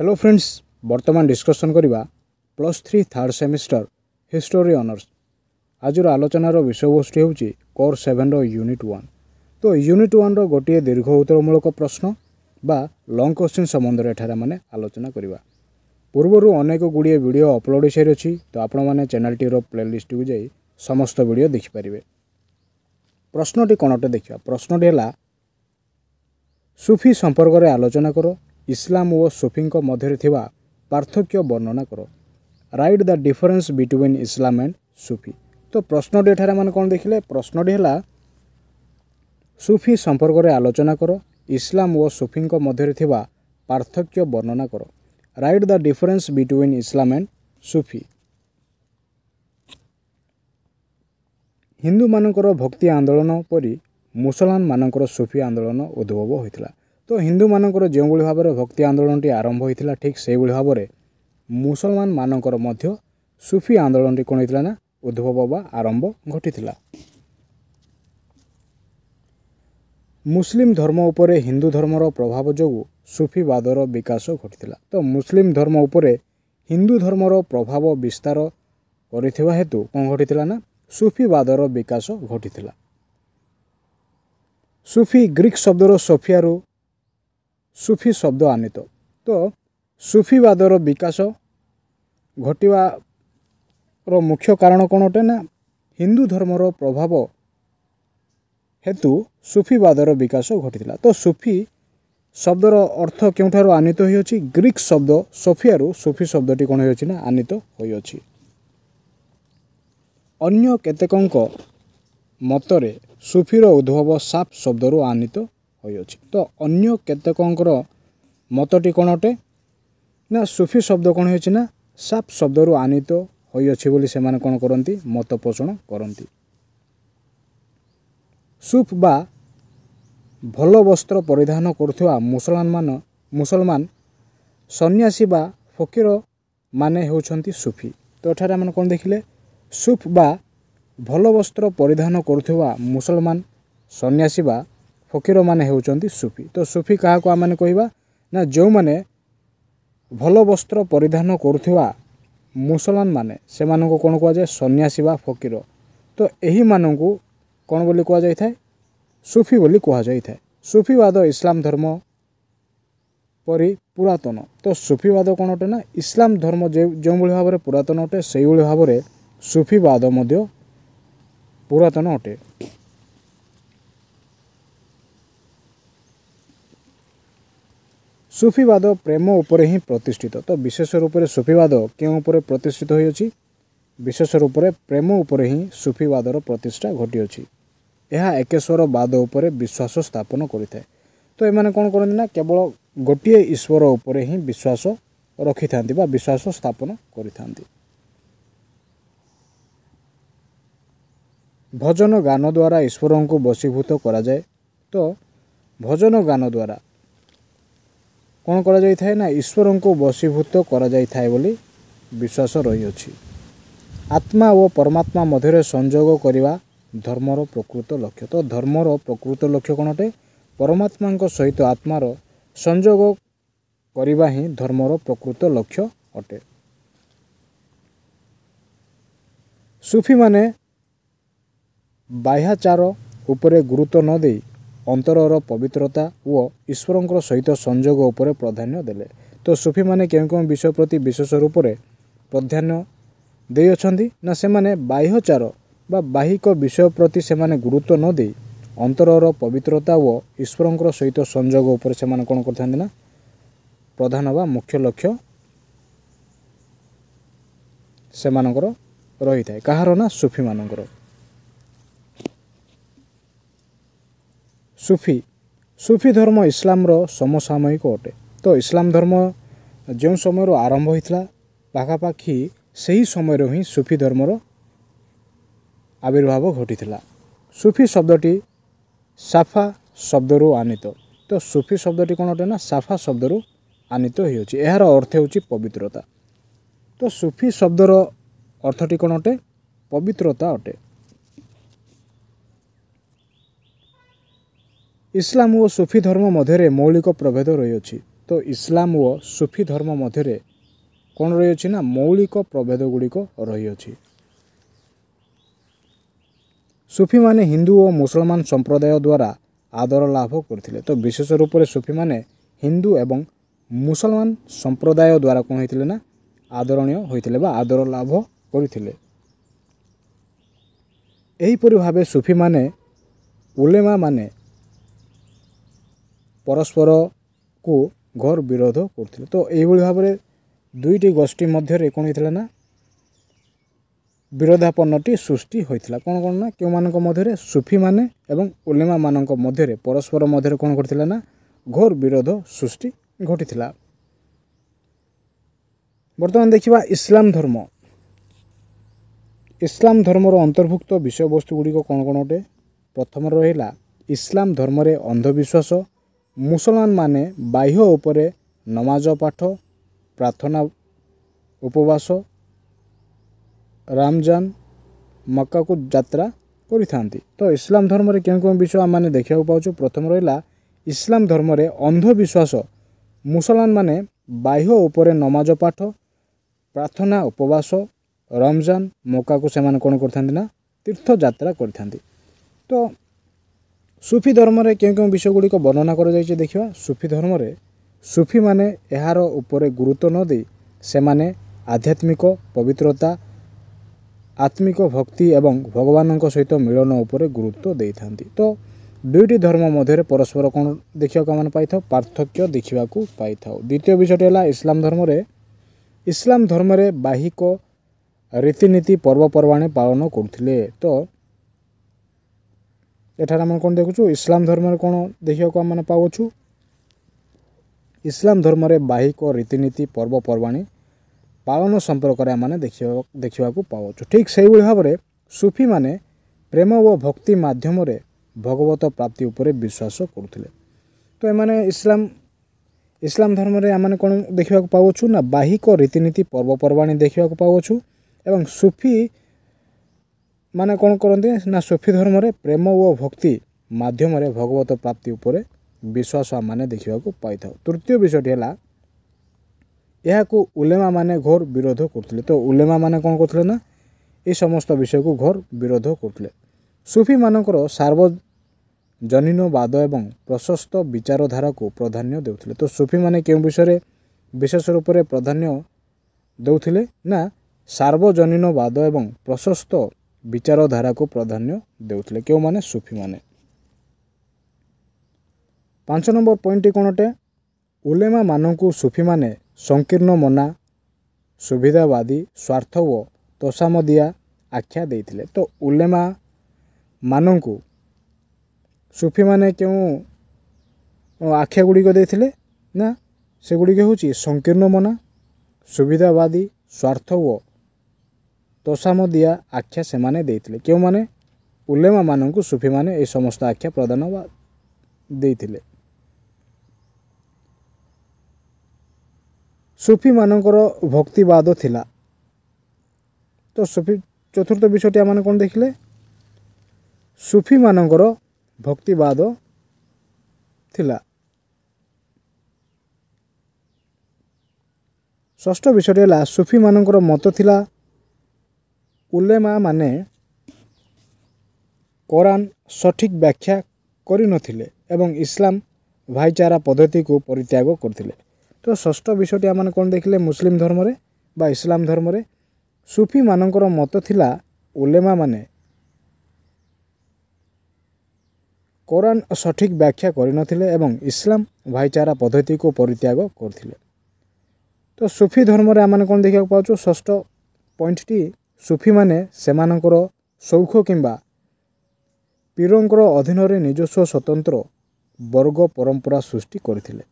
Hello friends, वर्तमान discussion करवा +3 third semester history honours. आज आलोचनार विषयवस्तु हूँ कोर 7 यूनिट 1। तो यूनिट 1 गोटे दीर्घ उत्तरमूलक प्रश्न बा लंग क्वेश्चन संबंध में आलोचना करवा। पूर्वर अनेक गुड़िए वीडियो अपलोड हो सारी अच्छी, तो आपण मैंने चैनलटीर प्लेलिस्ट को जाई समस्त वीडियो देखिपारे। प्रश्नटी कौनटे देखा। प्रश्नटी है सूफी संपर्क में आलोचना करो। इस्लाम और सूफी मध्य थिबा पार्थक्य वर्णना करो। Write the difference between Islam and Sufi. तो प्रश्नटी एठारे माने कौन देखिले। प्रश्नटी है सूफी संपर्क में आलोचना करो। इस्लाम और सूफी मध्य थिबा पार्थक्य वर्णना करो। Write the difference between Islam and Sufi. Hindu मानकर भक्ति आंदोलन परी मुसलमान मानकर सूफी आंदोलन उद्भव होता। तो हिंदू मानकर जो भाव में भक्ति आंदोलन आरंभ होता, ठीक से भाव में मुसलमान मानकर मध्य सूफी आंदोलन कौन होता ना उद्भव बा आरंभ घटी। मुस्लिम धर्म उपर हिंदू धर्मर प्रभाव जो सूफीवादर विकास घटी। तो मुस्लिम धर्म उपर हिंदू धर्मर प्रभाव विस्तार करिथिबा हेतु कौन घटी ना सूफीवादर विकास घटी। सूफी ग्रीक शब्दर सोफियारू सूफी शब्द आनीत। तो सूफीवादर विकास घटवार मुख्य कारण कौन अटे ना हिंदू धर्मर प्रभाव हेतु सूफीवादर विकास घटी। तो सूफी शब्दर अर्थ क्योंठार आनीत होइछि। ग्रीक शब्द सोफियारू सूफी शब्दटी कौन होइछि ना आनीत होइछि। अन्य केतेकंक मतरे सूफीर उद्भव साफ शब्दरू आनीत होइछि। तो अन्य केतेकंकर मतटी कौन अटे ना सूफी शब्द कौन होइछि ना साफ शब्दरू आनीत होइछि बोली से माने कौन करंती मत पोषण करंती। सूफ बा भल वस्त्र परिधान करुवा मुसलमान सन्यासी बा फकीर माने होउछंती सूफी। तो एठारे माने कौन देखिले सूफ बा भल वस्त्र परिधान करुवा मुसलमान सन्यासी बा फकीर माने होउछंती सूफी। तो सूफी क्या को आम कहवा ना जो माने भल वस्त्र परिधान करुवा मुसलमान माने से मानक कौन कह जाए सन्यासी बा फकीर। तो यही मानक कौन बोली कह जाए थाए सूफी बोली कह जाए थाए। सूफीवाद इस्लाम धर्म परी पुरातन। तो सूफीवाद कौन अटे ना इस्लाम धर्म जो भाव में पुरातन अटे से भाव में सूफीवाद मध्य पुरातन अटे। सूफीवाद प्रेम उपर ही प्रतिष्ठित। तो विशेष रूप से सूफीवाद क्यों उपर प्रतिष्ठित होइछि। विशेष रूप से प्रेम उपर ही सूफीवादर प्रतिष्ठा घटी। यह एकेश्वरवाद उपर विश्वास स्थापन करिଥାଏ। तो एमाने कौन करते ना केवल गोटे ईश्वर उपर ही विश्वास रखि थांती बा विश्वास स्थापन करिथांती। भजन गान द्वारा ईश्वर को वशीभूत करा जाए। तो भजन गान द्वारा कौन करा जाय थाए ना ईश्वर को वशीभूत करा जाय थाए बोली विश्वास रही अछि। आत्मा और परमात्मा मध्य संयोग करवा धर्मर प्रकृत लक्ष्य। तो धर्मर प्रकृत लक्ष्य कौन अटे परमात्मा सहित आत्मार संयोग करवा ही धर्मर प्रकृत लक्ष्य अटे। सूफी माने बाह्याचार उपरे गुरुत्व न दे अंतरर पवित्रता और ईश्वर सहित संयोग उपर प्राधान्य देले। तो सूफी माने क्यों विषय प्रति विशेष रूप से प्राधान्य दे अछंती ना से माने बाह्यचार बा बाहिक विषय प्रति से माने गुरुत्व न दे अंतरर पवित्रता और ईश्वर सहित संयोग उपर से माने कौन करथांती ना प्रधान बा मुख्य लक्ष्य से मानकर रही थाए। कहार ना सूफी मानकर। सूफी धर्म इस्लाम समसामयिक अटे। तो इस्लाम धर्म जो समय आरंभ होता पाखापाखि से ही समय ही सूफी धर्मर आविर्भाव घटी। सूफी शब्दटी साफा शब्दरू आनीत। तो सूफी शब्दटी कौन अटे ना साफा शब्दरू आनीत होइछि। यार अर्थ होछि पवित्रता। तो सूफी शब्दर अर्थटी कौन अटे पवित्रता अटे। इस्लाम और सूफी धर्म मध्य मौलिक प्रभेद रही। तो इस्लाम व सुफी धर्म मध्य कौन रही ना मौलिक प्रभेद गुड़िक रही। सुफी माने हिंदू और मुसलमान संप्रदाय द्वारा आदर लाभ करथिले। तो विशेष रूप से सुफी माने हिंदू एवं मुसलमान संप्रदाय द्वारा कौन होइथिले ना आदरणीय होइथिले बा आदर लाभ करथिले। एहीपरि भावे सुफी माने उलेमा माने परस्पर को घोर विरोध करथिले। तो एहिभଳି भाବରେ दुईटी गोष्ठी मध्य कौन होइथिला ना विरोधापन्नटी सृष्टि होइथिला। कौन कौन ना क्यों मानक मध्य सुफी माने एवं उलेमा मानक मध्य परस्पर मध्य कौन करथिला ना घोर विरोध सृष्टि घटिथिला। वर्तमान देखिबा इस्लाम धर्म। इस्लाम धर्मर अंतर्भुक्त विषय वस्तु गुड़िक कौन कौन अटे। प्रथम रहिला इस्लाम धर्म रे अंधविश्वास। मुसलमान माने बाह्य उपरे नमाज पाठ प्रार्थना उपवास रमजान मक्का को यात्रा करिथांती। तो इस्लाम धर्म रे केन केन विषय आम देखा पाऊँ। प्रथम रहिला इस्लाम धर्म रे अंधविश्वास। मुसलमान माने बाह्य उपरे नमाज पाठ प्रार्थना उपवास रमजान मक्का को सेमाने कौन करथांती ना तीर्थ यात्रा करथांती। तो सुफी धर्म रे केन केन विषय गुड़िक वर्णना कर जाइछे देखिबा। सुफी धर्म रे सुफी माने एहार उपरे गुरुत्व न दे सेमाने आध्यात्मिक पवित्रता आत्मिक भक्ति एवं भगवान सहित मिलन उपरे गुरुत्व दे थांती। तो दुईटी धर्म मध्य परस्पर कौन देखा आम पाई पार्थक्य देखा पाई। द्वितीय विषयटी है इस्लाम धर्म रे। इस्लाम धर्म रे बाहिक रीतिनीति पर्वपर्वाणी पालन करथिले। तो एठार आम कौन देखु इस्लाम धर्म रे कौन देखा आम पाऊँ। इस्लाम धर्म रे बाहिक रीतिनीति पर्वपर्वाणी पालन संपर्क आम देखा पाऊँ। ठीक से भाव में सुफी माने प्रेम व भक्ति माध्यम रे भगवत प्राप्ति उपरे विश्वास करुथिले। तो एमाने इस्लाम धर्म रे आम कौन देखा पाऊँ ना बाहिक रीतिनीति पर्वपर्वाणी देखा पाऊँ। एवं सुफी माने कौन करते ना सुफी धर्म रे प्रेम व भक्ति माध्यम रे भगवत प्राप्ति उपरे विश्वास आम देखा पाई। तृतीय विषयटी है यह उलेमा माने घोर विरोध करथिले। तो उलेमा माने कौन करथिले ना ये समस्त विषय को घोर विरोध करथिले। सुफी मानकर सार्वजनीनवाद एवं प्रशस्त विचारधारा को प्राधान्य देउथिले। तो सुफी माने केउं विषय विशेष रूप से प्राधान्य देउथिले ना सार्वजनीनवाद एवं प्रशस्त विचारधारा को प्राधान्य देउथिले। केउं माने सुफी माने। 5 नंबर पॉइंट कौन अटे उलेमा मानकु सुफी माने संकीर्ण मना सुविधावादी स्वार्थ व तोषामदिया आख्या देइथिले। तो उलेमा मानकु सुफी माने क्यों आख्या गुड़िक देइथिले ना से गुड़िक होची संकीर्ण मना सुविधावादी स्वार्थ व तोषामदिया आख्या से माने देइथिले। क्यों माने उलेमा मानकु सुफी माने ए समस्त आख्या प्रदान देइथिले। सुफी मानकर भक्तिवाद थिला। तो सुफी चतुर्थ विषयटी आम कौन देखिले सुफी मानकर भक्तिवाद थिला। षष्ठ विषयटी है सुफी मानकर मत थिला उलेमा माने कुरान सठिक व्याख्या करि नथिले एवं इस्लाम भाईचारा पद्धति को परित्याग करथिले। तो षष्ठ विषयटी आम कौन देखिले मुस्लिम धर्म रे बा इस्लाम धर्म रे सुफी मानकर मत थिला उलेमा माने कुरान सठिक व्याख्या करि नथिले एवं इस्लाम भाईचारा पद्धति को परित्याग करथिले। तो सुफी धर्म रे आम कौन देखा पाऊँ षष्ठ पॉइंटटी सुफी माने सेमानकर सौख किंबा पीरंकर अधीन रे निजस्व स्वतंत्र वर्ग परंपरा सृष्टि करथिले।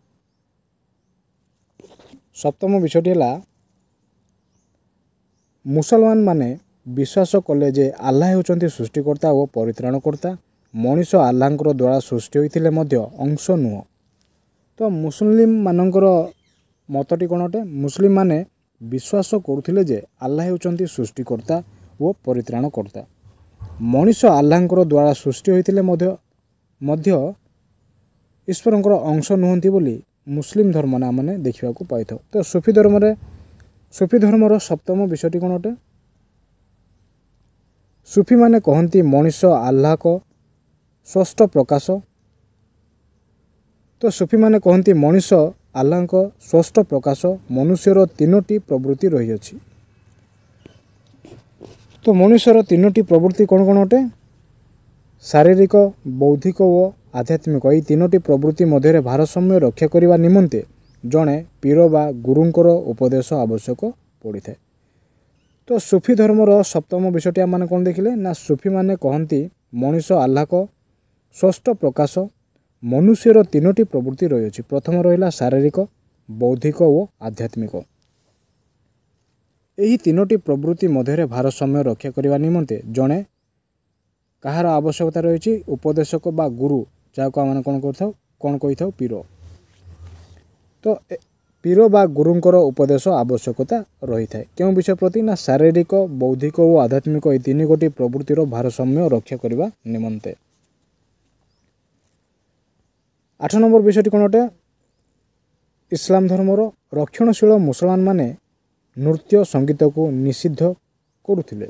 सप्तम विषयटी है मुसलमान माने विश्वास कले जे आल्लाह होचंती सृष्टिकर्ता और परित्राणकर्ता मनीष आल्लाहंकर द्वारा सृष्टि होइथिले मध्य अंश नुह। तो मुस्लिम मानकर मतटी कौन अटे मुस्लिम माने विश्वास करुथिले जे आल्लाह होचंती सृष्टिकर्ता और परित्राणकर्ता मनीष आल्लाहंकर द्वारा सृष्टि होइथिले मध्य ईश्वरंकर अंश नुहंती बोली मुस्लिम धर्म ना मैंने देखा पाई। तो सूफी धर्मर सप्तम विषयटी कौन अटे? सूफी माने कहती मनीष आल्लाह को स्पष्ट प्रकाश। तो सूफी माने कहती मनीष आल्लाह को स्पष्ट प्रकाश मनुष्यर तीनोटी प्रवृत्ति रही अछि। तो मनुष्यर तीनोटी प्रवृत्ति कौन कौन अटे? शारीरिक, बौद्धिक और आध्यात्मिक। यही तीनोटी प्रवृत्ति मध्य भारसाम्य रक्षा करने निमंते जड़े पीर बा गुरुंकर उपदेश आवश्यक पड़ी था। तो सूफी धर्मर सप्तम विषयटी आम कौन देखिले ना सूफी माने कहती मनीष आल्लाह को स्पष्ट प्रकाश मनुष्यर तीनोटी प्रवृत्ति रही अछि। प्रथम रहिला शारीरिक, बौद्धिक और आध्यात्मिक। यही तीनोटी प्रवृत्ति मध्य भारसाम्य रक्षा करने निमंते जड़े कहार आवश्यकता रही उपदेशक बा गुरु जहाँ आम कौन कही था पीर। तो पीर बा गुरुंकर उपदेश आवश्यकता रही है क्यों विषय प्रति ना शारीरिक, बौद्धिक और आध्यात्मिक ये तीन गोटी प्रवृत्तिर भारसाम्य रक्षा करने निमंते। 8 नंबर विषयटी कौन अटे? इस्लाम धर्मर रक्षणशील मुसलमान माने नृत्य संगीत को निषिद्ध करुथिले।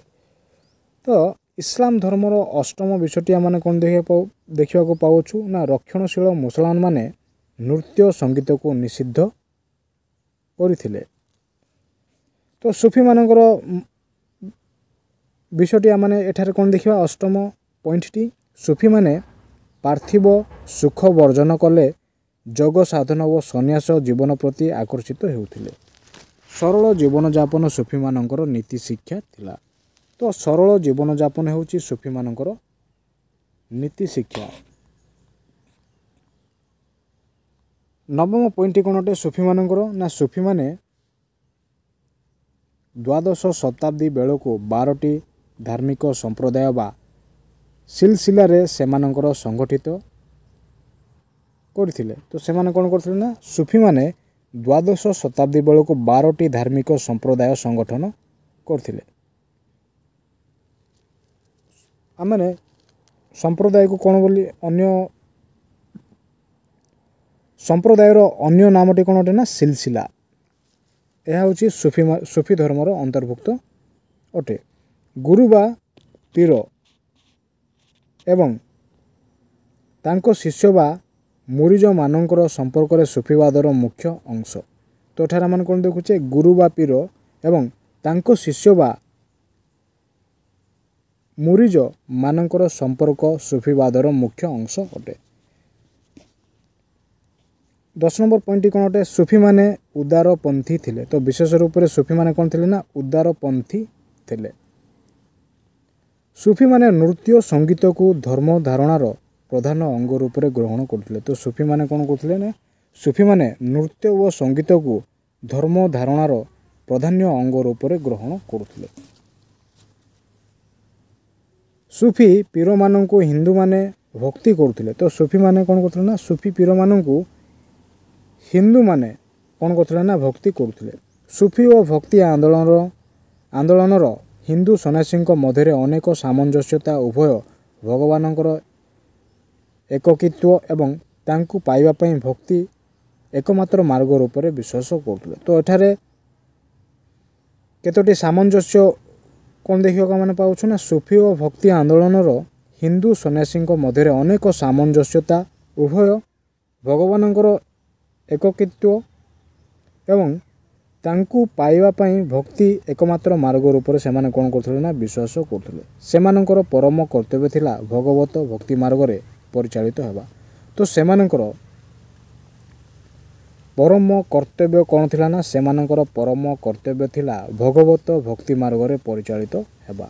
तो इस्लाम धर्मर अष्टम विषयटी आम कौन देखा पाऊँ ना रक्षणशील मुसलमान माने नृत्य संगीत को निषिद्ध करथिले। तो सूफी मानकर विषयटी आम एठारे कौन देखा अष्टम पॉइंटटी सूफी माने पार्थिव सुख वर्जन कले जग साधन और सन्यास जीवन प्रति आकर्षित होउथिले। सरल जीवन यापन सूफी मानकर नीति शिक्षा थिला। तो सरल जीवन यापन होउची सूफी मानकर नीति शिक्षा। नवम पॉइंट कौन अटे सूफी मानकर ना सूफी माने द्वादश शताब्दी बेलू 12टी धार्मिक संप्रदाय बा सिलसिलारे सेमानंकर संगठित करथिले। तो सेमाने कौन करथिले ना सूफी माने द्वादश शताब्दी बेलू 12टी धार्मिक संप्रदाय संगठन करथिले। आमने संप्रदाय को कौन बोली अन्य संप्रदायर अन्य नामटी कौन अटे ना सिलसिला। यह हूँ सूफी धर्मर अंतर्भुक्त अटे। गुरु बा पीर एवं तांको शिष्य बा मुरिज मानकर संपर्क में सूफीवादर मुख्य अंश। तो एठार मान कौन देखुचे गुरु बा पीर एवं तांको शिष्य बा मुरिज मानकर संपर्क सूफीवादर मुख्य अंश अटे। 10 नंबर पॉइंट कौन अटे सूफी माने उदारपंथी थिले। तो विशेष रूप से सूफी माने कौन थिले ना उदारपंथी थिले। सूफी माने नृत्य संगीत को धर्म धारणार प्रधान अंग रूप से ग्रहण करथिले। तो सूफी माने कौन करथिले ना सूफी माने नृत्य और संगीत को धर्म धारणार प्रधान अंग रूप से ग्रहण करथिले। सूफी पीर मान को हिंदू माने भक्ति करथिले। तो सूफी माने कौन करथिले ना सूफी पीर मान को हिंदू माने कौन करथिले ना भक्ति करथिले। सूफी और भक्ति आंदोलनर हिंदू सन्यासी मध्य अनेक सामंजस्यता उभय भगवानंकर एककित्व एवं तांकु पाइबा पई भक्ति एकमात्र मार्ग रूप से विश्वास करथिले। तो एठारे केतोटी सामंजस्य कौन देखा मैंने पाऊँ ना सूफी और भक्ति आंदोलनर हिंदू सन्यासी मध्य अनेक सामंजस्यता उभय भगवानंकर एककित्व एवं तांकु पाइबा पई भक्ति एकमात्र मार्ग रूप से सेमाने कौन करथिले ना विश्वास करथिले। सेमानंकर परम कर्तव्य थिला भगवत भक्ति मार्ग रे परिचालित हेबा। तो सेमानंकर परम कर्तव्य कौन थिला ना सेमानंकर परम कर्तव्य थिला भगवत भक्ति मार्ग रे परिचालित हेबा।